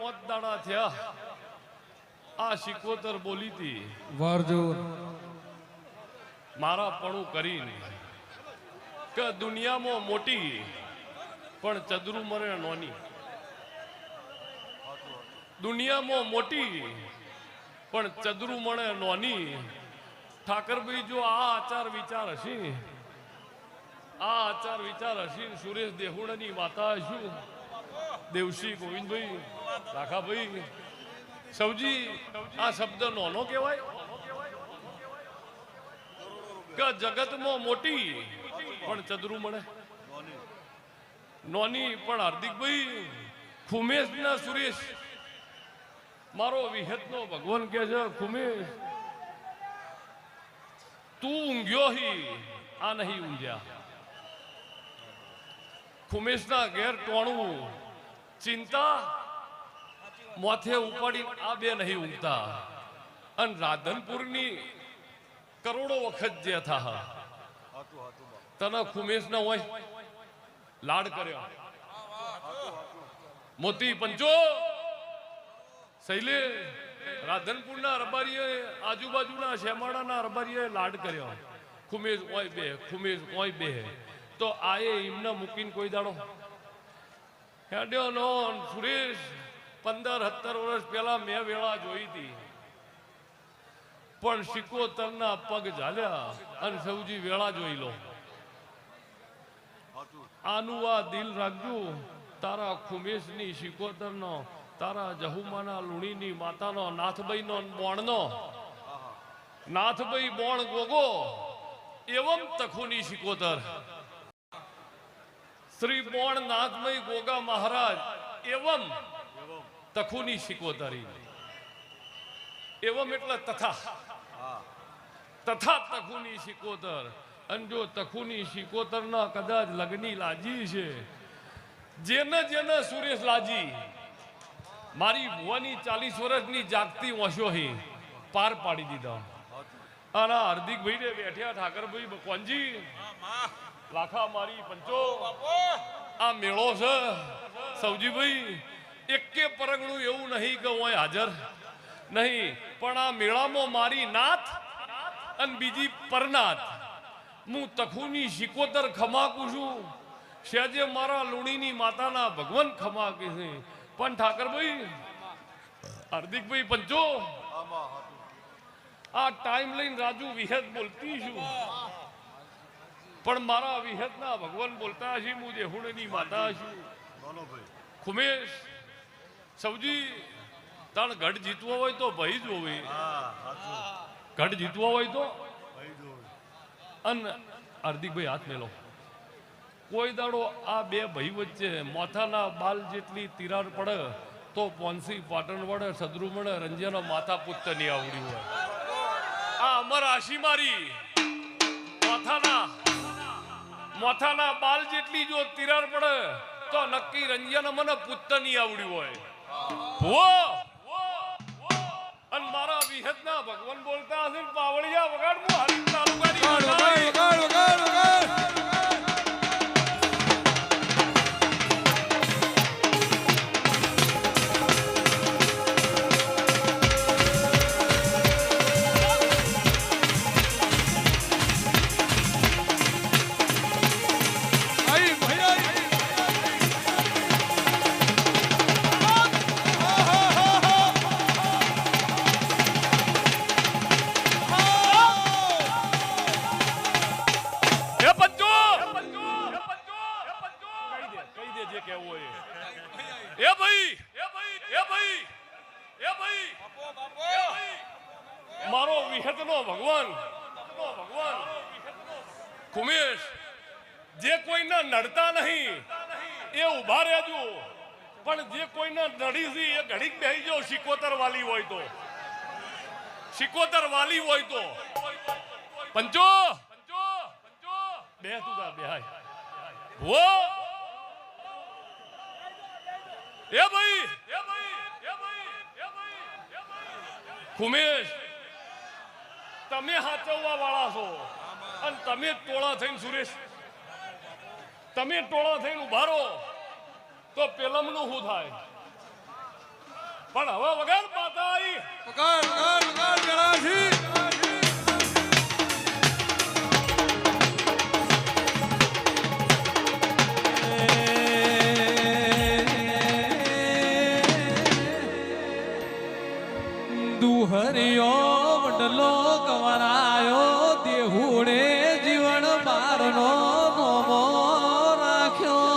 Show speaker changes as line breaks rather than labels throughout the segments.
5 દાડા થયા આ શિકોતર બોલી હતી
વારજો
મારા પણું કરીને કે દુનિયામાં મોટી પણ ચદરુ મરે નોની. દુનિયામાં મોટી પણ ચદરુ મળે નોની. ઠાકરભાઈ જો આ આચાર વિચાર હશે, આ આચાર વિચાર હશે, સુરેશ દેહુડાની માતા હશું, દેવસી ગોવિંદભાઈ રાખાભાઈ સૌજી આ શબ્દ નોનો કહેવાય કે જગતમાં મોટી પણ ચદરુ મળે નોની. પણ હાર્દિકભાઈ ખુમેશ ના સુરેશ મારો વિહતનો ભગવાન કે છે ખુમેશ તું ઊંઘ્યો હી આ નહીં ઊંઘ્યા. ખુમેશના ઘેર ટોણું ચિંતા મોથે ઉપાડી આ બે નહીં ઊંઘતા. અને રાધનપુરની કરોડો વખત જે થા તને ખુમેશ ના હોય લાડ કર્યો. મોતી પંચો સૈલે રાધનપુરના રબારીએ આજુબાજુના શેમાડાના રબારીએ લાડ કર્યો. ખુમેશ ઓય બે, ખુમેશ ઓય બે. તો આએ એમને મૂકીને કોઈ દાડો હેડ્યો નો. સુરેશ 15-17 વર્ષ પહેલા મેં વેળા જોઈ હતી પણ શિકોતરના પગ ઝાલ્યા અને સૌજી વેળા જોઈ લો. આનું આ દિલ રાખજો તારા ખુમેશની શિકોતરનો, તારા જહુમાના લુણીની માતાનો, નાથભાઈનો બોણનો. નાથભાઈ બોણ ગોગો એવમ તખુની શિકોતર. શ્રી બોણ નાથભાઈ ગોગા મહારાજ એવમ તખુની શિકોતરી. એવમ એટલે તથા, તથા તખુની શિકોતર. અને જો તખુની શિકોતર ના કદાચ લગ્ની લાજી છે, જેને જેને સુરેશ લાજી મારી ભુવાની 40 વર્ષની જાગતી ઓશોહી પાર પાડી દીધા. અને હાર્દિકભાઈ ને બેઠ્યા ઠાકરભાઈ બકવાનજી લાખા મારી પંચો આ મેળો છે સૌજીભાઈ એકે પરગણું એવું નહીં કે હું હાજર નહીં, પણ આ મેળામાં મારી નાથ અને બીજી પરનાથ હું તખુની શિકોતર ખમાકું છું. સેજે મારા લુણીની માતાના ભગવાન ખમાકે છે. પણ ઠાકરભાઈ હાર્દિકભાઈ પંચો આ ટાઈમ લઈને રાજુ વિહેત બોલતી છું, પણ મારા વિહેતના ભગવાન બોલતા હશે હું દેહુડની માતા છું. ખુમેશ સૌજી તાણ ગઢ જીતવો હોય તો ભાઈ જ હોવે. ગઢ જીતવો હોય તો અને હાર્દિકભાઈ હાથ મેલો. કોઈ દાડો આ બે ભાઈ વચ્ચે માથાના બાલ જેટલી તિરાડ પડે તો પોન્સી પાટણ વડે સદરુ મળે રંજ્યાનો માથા પુત્ત નહીં આવડ્યું હોય. આ અમર આશી મારી માથાના બાલ જેટલી જો તિરાડ પડે તો નક્કી રંજ્યાનો મને પુત્ત નહીં આવડ્યું હોય. અને મારા વિહતના ભગવાન બોલતા હશે પાવળિયા વગાડ હું હાલી તાલુકાની મારો વિહતનો ભગવાન ખુમેશ જે કોઈને નડતા નહીં એ ઉભા રહેજો, પણ જે કોઈને નડી છે એ ઘડીક બેહી જાઓ. શિકોતર વાલી હોય તો, શિકોતર વાલી હોય તો પંચો બે તું તા બેહાય ભો એ ભાઈ ખુમેશ તમે હાચવવા વાળા છો અને તમે ટોળા થઈને સુરેશ તમે ટોળા થઈને ઉભા રહો તો પેલમનું શું થાય? પણ હવે વગર માતા આવી
વગાડ જણાશી
દુહરિયો વડલો કવરાયો દેહુડે જીવન બારનો નોમો રાખ્યો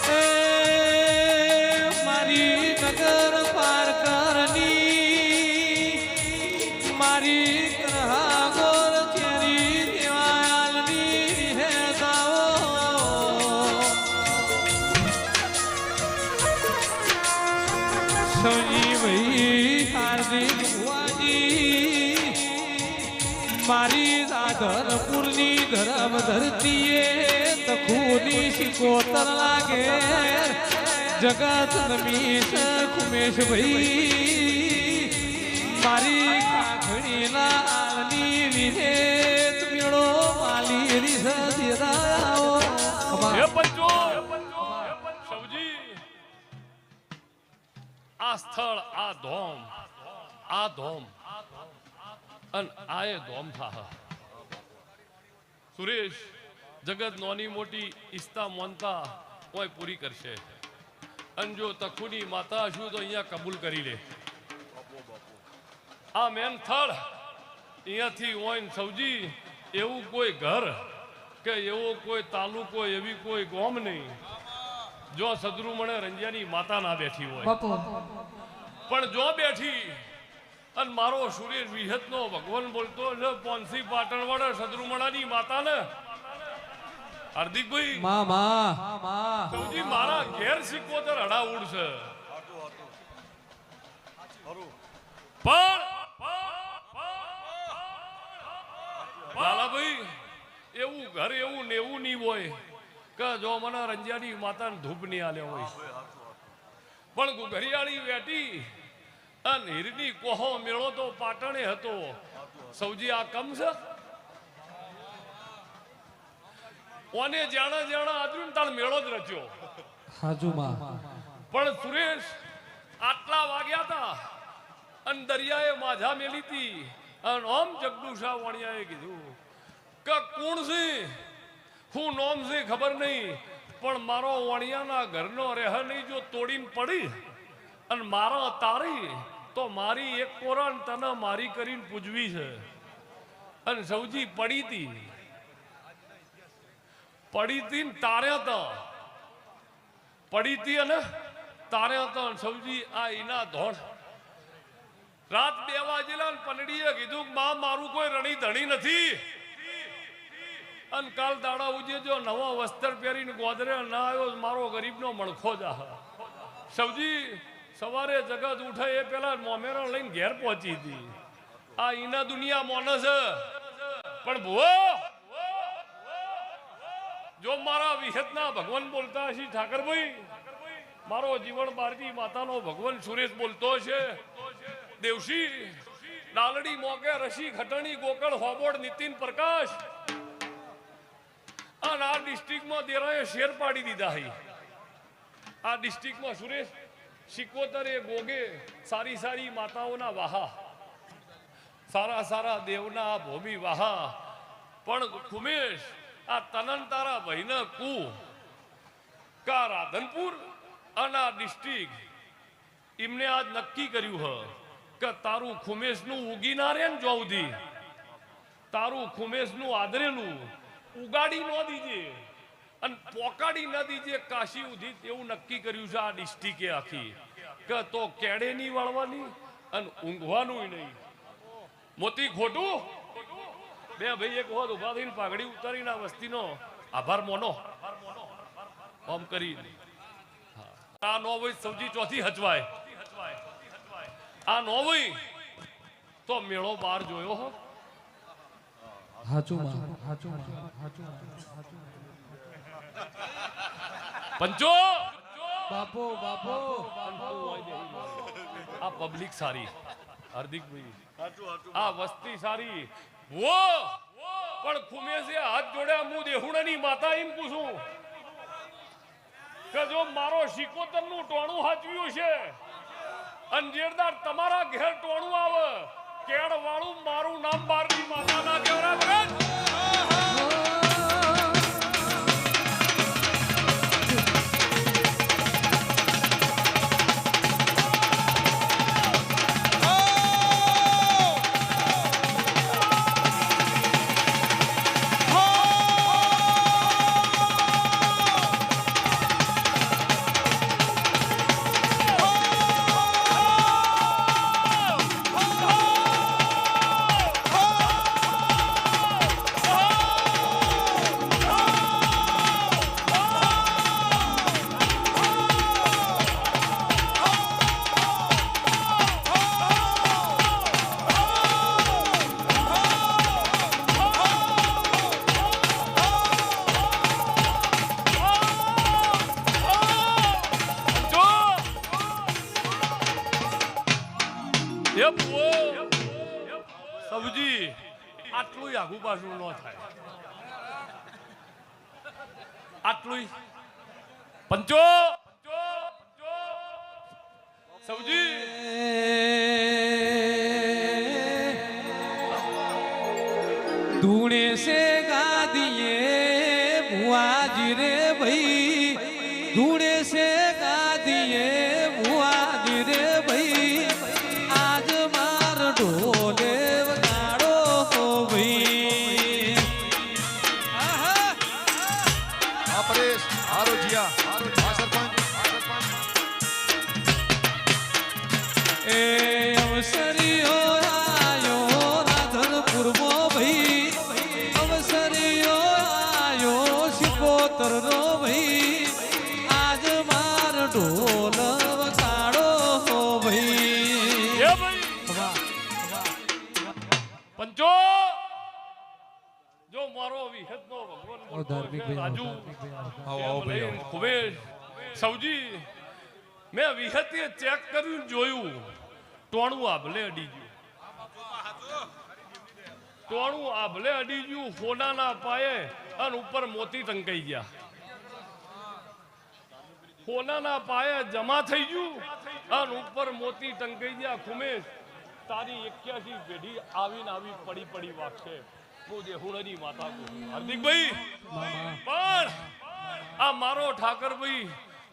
એ મારી નગર પાર કરની મારી ગ્રહાગોર ચેરી દેવાલની હેદાઓ ભાઈ હાર્દિક ભુવાજી મારી રાધનપુરની ધરમ ધરતીએ તખુની શિકોતર લાગે જગત નમીશ ખુમેશ ભાઈ મારી કાખડીના આલની વિહેત મેળો માલી રીસ દેરાઓ
હે પંચો સૌજી આ સ્થળ આ ધોમ અને આ એ ધોમ થા સુરેશ જગત નોની મોટી ઈચ્છતા મોનતા કોઈ પૂરી કરશે અને જો તખુની માતા છું તો અહીંયા કબૂલ કરી લે આ મેન સ્થળ અહીંયાથી હોય સૌજી એવું કોઈ ઘર કે એવો કોઈ તાલુકો એવી કોઈ ગોમ નહીં જો સદરુમણે રંજિયાની માતા ના બેઠી હોય પણ જો બેઠી અને મારો સુરેશ વિહતનો ભગવાન બોલતો છે પોનસી પાટણ વાળા સદરુમણાની માતા ને હાર્દિકભાઈ સૌજી મારા ઘેર સિકોતર હડા ઉડશે પણ લાલાભાઈ એવું ઘર એવું ને એવું નહીં હોય કે જો મને રંજિયાની માતાને ધૂપ નહીં આલ્યો હોય પણ ઘરિયાળી વેટી અને હીરની કોહો મેળો તો પાટણે હતો સૌજી આ કમ છે ઓને જાણા જાણા આજુ તાર મેળો જ રચ્યો પણ સુરેશ આટલા વાગ્યા હતા અને દરિયાએ માઝા મેલી હતી અને ઓમ જગદુશા વણિયાએ કીધું કે કોણ છે હું નોમ છે ખબર નહીં પણ મારો વણિયાના ઘરનો રેહ નહીં જો તોડીને પડી અને મારા તારી તો મારી એક કોરણ તને મારી કરીને પૂજવી છે અને સૌજી પડી હતી ને તાર્યા હતા પડી હતી અને તાર્યા હતા સૌજી આ ઈના ધોણ રાત 2 વાગેલા પનડીએ કીધું માં મારું કોઈ રણી ધણી નથી અને કાલ દાડા ઉજે જો નવો વસ્ત્ર પહેરીને ગોદરે ના આવ્યો મારો ગરીબનો મણખો જા સૌજી સવારે જગત ઉઠે એ પેલા મોમેરા લઈને ઘેર પહોંચી હતી આ ઈના દુનિયા મોનસ પણ ભુવો જો મારા વિહતના ભગવાન બોલતા હશે ઠાકરભાઈ મારો જીવન બારતી માતાનો ભગવાન સુરેશ બોલતો છે દેવશી ડાલડી મોકે રશી ખટણી ગોકળ હોબોડ નીતિન પ્રકાશ અને આ ડિસ્ટ્રિક્ટમાં દેરાએ શેર પાડી દીધા હી આ ડિસ્ટ્રિક્ટમાં સુરેશ શિકોતરે ગોગે સારી સારી માતાઓના વાહા સારા સારા દેવના ભૂમિ વાહા પણ ખુમેશ આ તનન તારા ભાઈના કુ કા રાધનપુર અને આ ડિસ્ટ્રિક્ટ એમને આજ નક્કી કર્યું હ કે તારું ખુમેશનું ઉગી ના રે ને જોવધી તારું ખુમેશનું આદરેલું ઉગાડી ન દીજે અને પોકાડી ન દીજે કાશી ઉધી એવું નક્કી કર્યું છે આ ડિસ્ટ્રિક્ટે આખી કે તો કેડે નહીં વાળવાની અને ઊંઘવાનું નહીં મોતી ખોટું બે ભાઈ એક વખત ઉભા થઈને પાઘડી ઉતારીને આ વસ્તીનો આભાર મોનો આમ કરી આ નો હોય સૌજી ચોથી હચવાય આ નો હોય તો મેળો બાર જોયો હો પંચો
બાપો
આ પબ્લિક સારી હાર્દિકભાઈ આ વસ્તી સારી વો પણ ખુમેશે હાથ જોડ્યા હું દેહુણાની માતા એમ પૂછું કે જો મારો શિકોતરનું ટોણું હાચવ્યું છે અંજેરદાર તમારા ઘેર ટોણું આવે કેળ વાળું મારું નામ બારની માતા ના કેવરા ભગત સબજી આટલું આગુ પાછું ન થાય આટલું પંચો સબજી
ધૂણે से गादिए बुआजी रे भाई धूणे से गादिए बुआजी रे भाई आज मार ढोले वगाड़ो हो भाई
આ પરેશ આરો જીયા આ સરપંચ
ए अवसरियो आयो राधनपुर मो भाई अवसरियो आयो सिकोतर रो भाई आज मार ढोल वगाड़ो हो भाई
એ ભાઈ પંચો જો મારો વિહતનો ભગવાન બોલતો છે, રાજુ
આવો ભાઈ આવો.
ખુબેશ સૌજી મેં વિહતે ચેક કર્યું જોયું ટોણું આભલે અડી ગયું ટોણું આભલે અડી ગયું સોનાના પાયે અને ઉપર મોતી ટંકાઈ ગયા સોનાના પાયે જમા થઈ ગયું અને ઉપર મોતી ટંકાઈ ગયા ખુમેશ તારી 81 પેઢી આવીને આવી પડી પડી વાગશે હું દેહુણાની માતા કહું હાર્દિકભાઈ પણ આ મારો ઠાકરભાઈ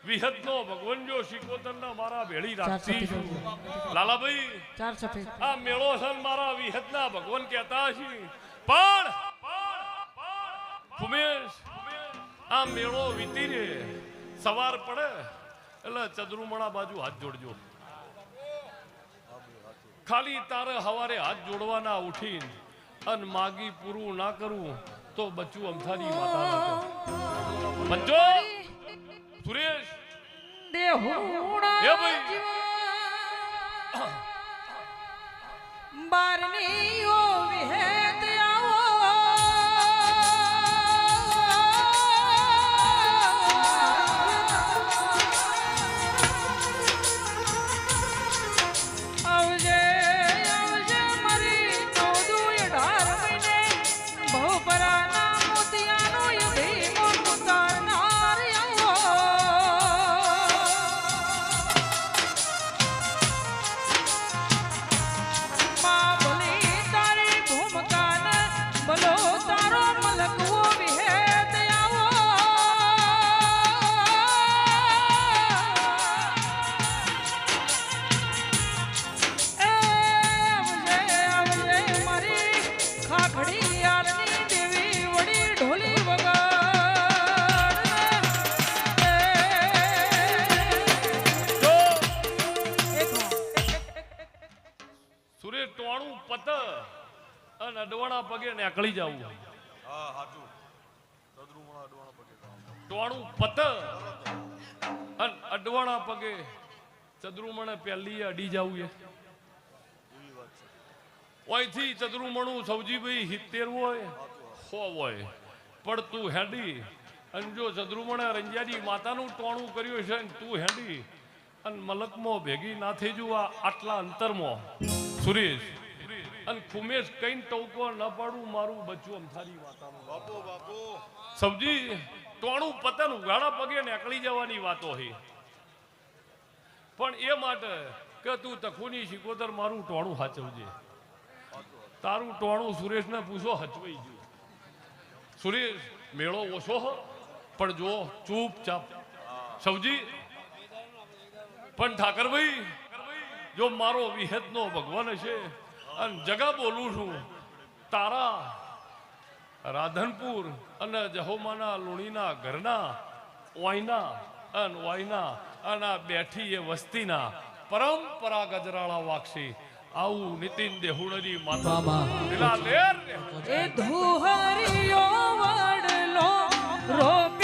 વિહતનો ભગવાન જો શિકોતરના મારા ભેળી રાખતી છું લાલાભાઈ
ચાર સફેદ
આ મેળો છે ને મારા વિહતના ભગવાન કહેતા છે પણ ઉમેશ આ મેળો વીતી રે સવાર પડે એટલે ચદરુમણા બાજુ હાથ જોડજો ખાલી તારે હવારે હાથ જોડવાના ઉઠીને અને માગી પૂરું ના કરું તો બચ્ચું અમથાની માતા બચ્ચો સુરેશ
દેહુણા
એ ભાઈ.
જીવા બારની ઓ વિહેત આવો આવજે આવજે મારી 14 મહિને બહુપરાના મોતિયાનો એ ભીમો ઉતારનાર આવો માં બોલી તારી ભૂમકાન બોલો તારો મલકવો વિહેત આવો એ આવજે આવજે મારી ખાખડી યારની દેવી વડી ઢોલી વગાડ
જો
એક
સુરેશ ટોણું પત અને અડવાણા પગે નીકળી જવું
હા હાચું ચદરુમણા અડવાણા પગે
ટોણું પત અને અડવાણા પગે ચદરુમણે પહેલી અડી જવું એ ઓયથી ચદરુમણું સૌજીભાઈ 70 હોય 100 હોય પણ તું હેડી અને જો ચદરુમણે રંજાની માતાનું ટોણું કર્યું છે ને તું હેડી અને મલકમાં ભેગી ના થઈ જવું આટલા અંતરમાં સુરેશ અને ખુમેશ કઈ ટોકો ન પાડું મારું બચ્ચું અમથારી વાતાનું સમજી ટોણું પતન ઉઘાડા પગે નીકળી જવાની વાતો છે પણ એ માટે કે તું તખુની શિકોતર મારું ટોણું હાચવજે તારું ટોણું સુરેશને પૂછો હચવાઈ ગયું સુરેશ મેળો ઓછો હો પણ જો ચૂપચાપ સૌજી પણ ઠાકરભાઈ જો મારો વિહેતનો ભગવાન છે અને જગા બોલું છું તારા રાધનપુર અને જહોમાના લુણીના ઘરના ઓયના અને બેઠી એ વસ્તીના પરંપરા ગજરાળા વાક્ષી આવું નીતિન દેહુડની માતા
મામા
એ ધુહરિયો વડલો રોપી